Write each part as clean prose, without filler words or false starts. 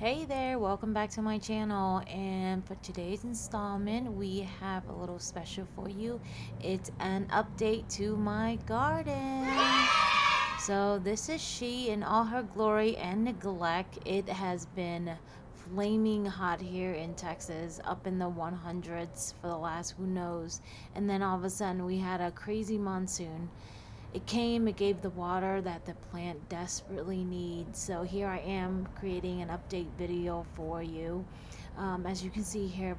Hey there, welcome back to my channel. And for today's installment, we have a little special for you. It's an update to my garden. So this is she in all her glory and neglect. It has been flaming hot here in Texas, up in the 100s for the last who knows. And then all of a sudden we had a crazy monsoon. It came, it gave the water that the plant desperately needs. So here I am creating an update video for you. As you can see here,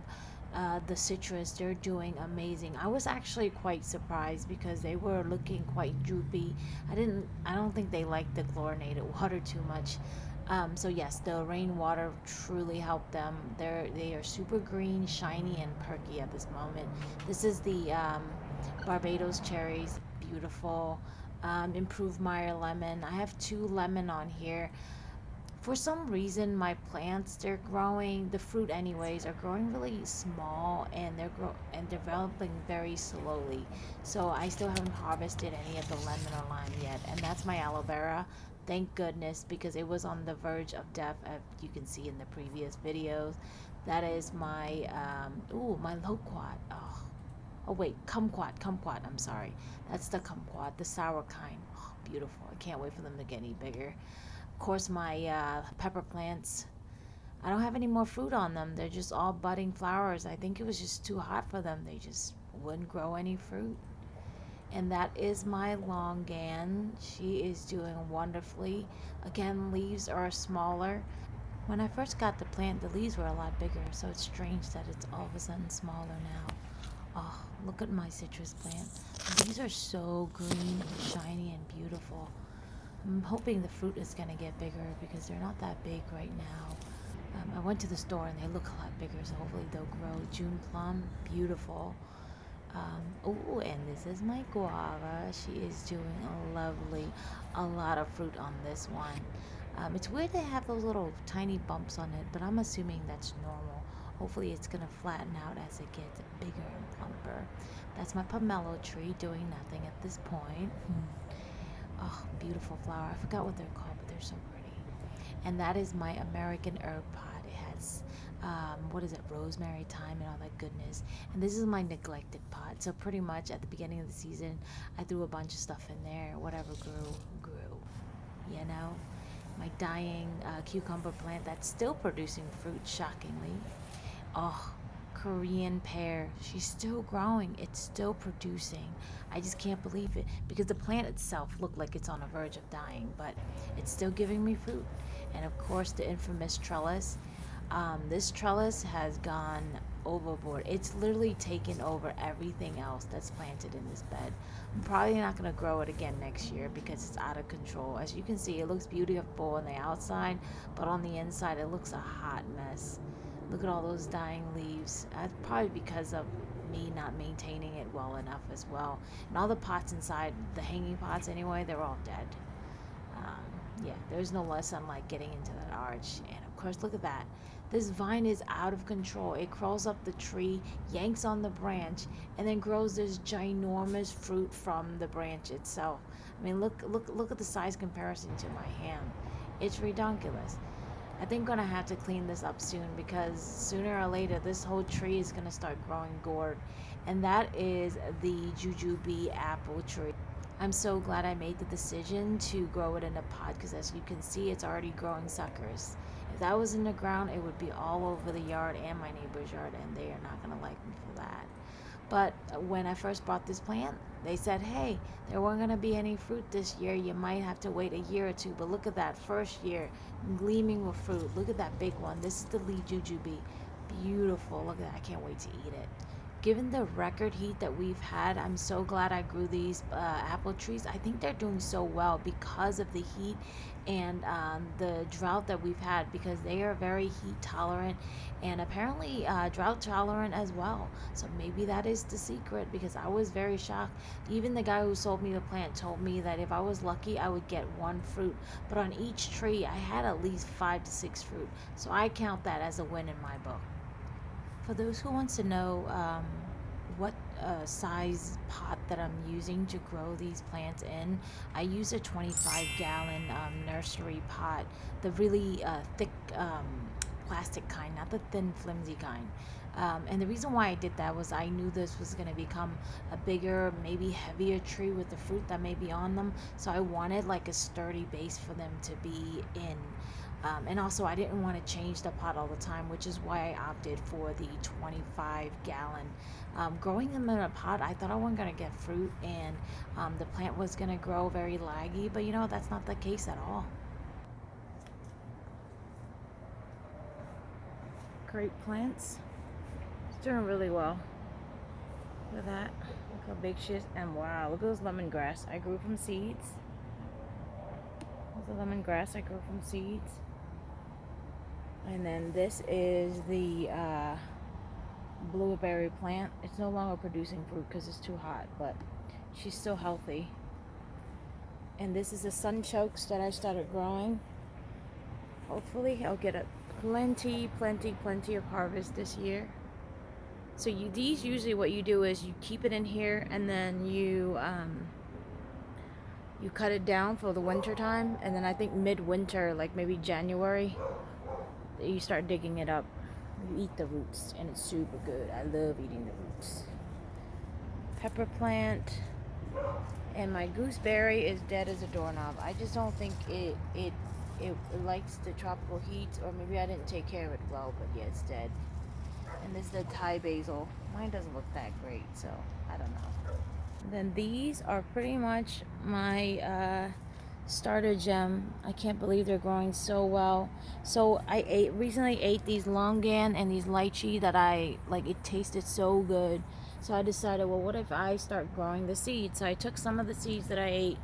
the citrus, they're doing amazing. I was actually quite surprised because they were looking quite droopy. I don't think they like the chlorinated water too much. So yes, the rainwater truly helped them. They are super green, shiny, and perky at this moment. This is the Barbados cherries, beautiful. Improved Meyer lemon. I have two lemon on here. For some reason, my plants, they're growing, the fruit anyways, are growing really small, and and developing very slowly. So I still haven't harvested any of the lemon or lime yet, and that's my aloe vera. Thank goodness, because it was on the verge of death, as you can see in the previous videos. That is my my loquat. Oh wait, kumquat. I'm sorry. That's the kumquat, the sour kind. Oh, beautiful. I can't wait for them to get any bigger. Of course, my pepper plants. I don't have any more fruit on them. They're just all budding flowers. I think it was just too hot for them. They just wouldn't grow any fruit. And that is my longan. She is doing wonderfully. Again, leaves are smaller. When I first got the plant, the leaves were a lot bigger, so it's strange that it's all of a sudden smaller now. Oh, look at my citrus plant. These are so green, shiny, and beautiful. I'm hoping the fruit is going to get bigger because they're not that big right now. I went to the store and they look a lot bigger, so hopefully they'll grow. June plum, beautiful. Oh, and this is my guava. She is doing lovely. A lot of fruit on this one. It's weird they have those little tiny bumps on it, but I'm assuming that's normal. Hopefully it's going to flatten out as it gets bigger and plumper. That's my pomelo tree doing nothing at this point. Oh, beautiful flower. I forgot what they're called, but they're so pretty. And that is my American herb pot. It has, what is it, rosemary, thyme, and all that goodness. And this is my neglected pot. So pretty much at the beginning of the season, I threw a bunch of stuff in there. Whatever grew. You know? My dying cucumber plant that's still producing fruit, shockingly. Oh, Korean pear. She's still growing. It's still producing. I just can't believe it because the plant itself looked like it's on the verge of dying, but it's still giving me fruit. And of course, the infamous trellis. This trellis has gone overboard. It's literally taken over everything else that's planted in this bed. I'm probably not going to grow it again next year because it's out of control. As you can see, it looks beautiful on the outside, but on the inside, it looks a hot mess. Look at all those dying leaves. That's probably because of me not maintaining it well enough as well. And all the pots inside, the hanging pots anyway, they're all dead. Yeah, there's no less sunlight getting into that arch. And of course, look at that. This vine is out of control. It crawls up the tree, yanks on the branch, and then grows this ginormous fruit from the branch itself. I mean, look at the size comparison to my hand. It's ridiculous. I think I'm gonna have to clean this up soon because sooner or later this whole tree is gonna start growing gourd, and that is the jujube apple tree. I'm so glad I made the decision to grow it in a pot because as you can see, it's already growing suckers. If that was in the ground, it would be all over the yard and my neighbor's yard, and they are not gonna like me for that. But when I first bought this plant, they said, hey, there weren't going to be any fruit this year. You might have to wait a year or two. But look at that first year, gleaming with fruit. Look at that big one. This is the Lee Jujube. Beautiful. Look at that. I can't wait to eat it. Given the record heat that we've had, I'm so glad I grew these apple trees. I think they're doing so well because of the heat and the drought that we've had because they are very heat tolerant and apparently drought tolerant as well. So maybe that is the secret because I was very shocked. Even the guy who sold me the plant told me that if I was lucky, I would get one fruit. But on each tree, I had at least 5 to 6 fruit. So I count that as a win in my book. For those who wants to know what size pot that I'm using to grow these plants in. I use a 25-gallon nursery pot, the really thick plastic kind, not the thin flimsy kind. And the reason why I did that was I knew this was going to become a bigger, maybe heavier tree with the fruit that may be on them. So I wanted like a sturdy base for them to be in. And also I didn't want to change the pot all the time, which is why I opted for the 25-gallon. Growing them in a pot, I thought I wasn't going to get fruit, and the plant was going to grow very laggy, but you know, that's not the case at all. Great plants. It's doing really well. Look at that. Look how big she is. And wow, look at those lemongrass I grew from seeds. There's the lemongrass I grew from seeds. And then this is the blueberry plant. It's no longer producing fruit because it's too hot, but she's still healthy. And this is the sunchokes that I started growing. Hopefully I'll get a plenty of harvest this year. So these usually what you do is you keep it in here, and then you cut it down for the winter time, and then I think midwinter, like maybe January, you start digging it up. You eat the roots, and it's super good. I love eating the roots. Pepper plant, and my gooseberry is dead as a doorknob. I just don't think it likes the tropical heat, or maybe I didn't take care of it well, but yeah, it's dead. And this is the Thai basil. Mine doesn't look that great, so I don't know. And then these are pretty much my starter gem. I can't believe they're growing so well. So I recently ate these longan and these lychee that I like. It tasted so good. So I decided, well, what if I start growing the seeds? So I took some of the seeds that I ate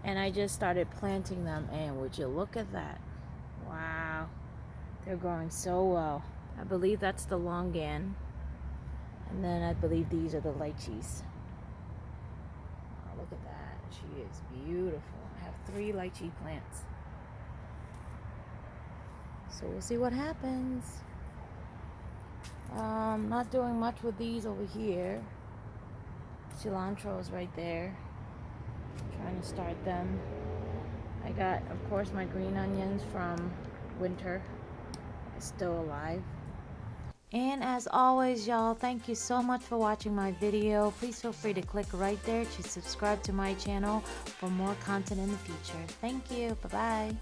and I just started planting them. And would you look at that? Wow, they're growing so well. I believe that's the longan, and then I believe these are the lychees. Oh, look at that. She is beautiful. I have 3 lychee plants. So we'll see what happens. Not doing much with these over here. Cilantro is right there. Trying to start them. I got, of course, my green onions from winter. It's still alive. And as always, y'all, thank you so much for watching my video. Please feel free to click right there to subscribe to my channel for more content in the future. Thank you. Bye-bye.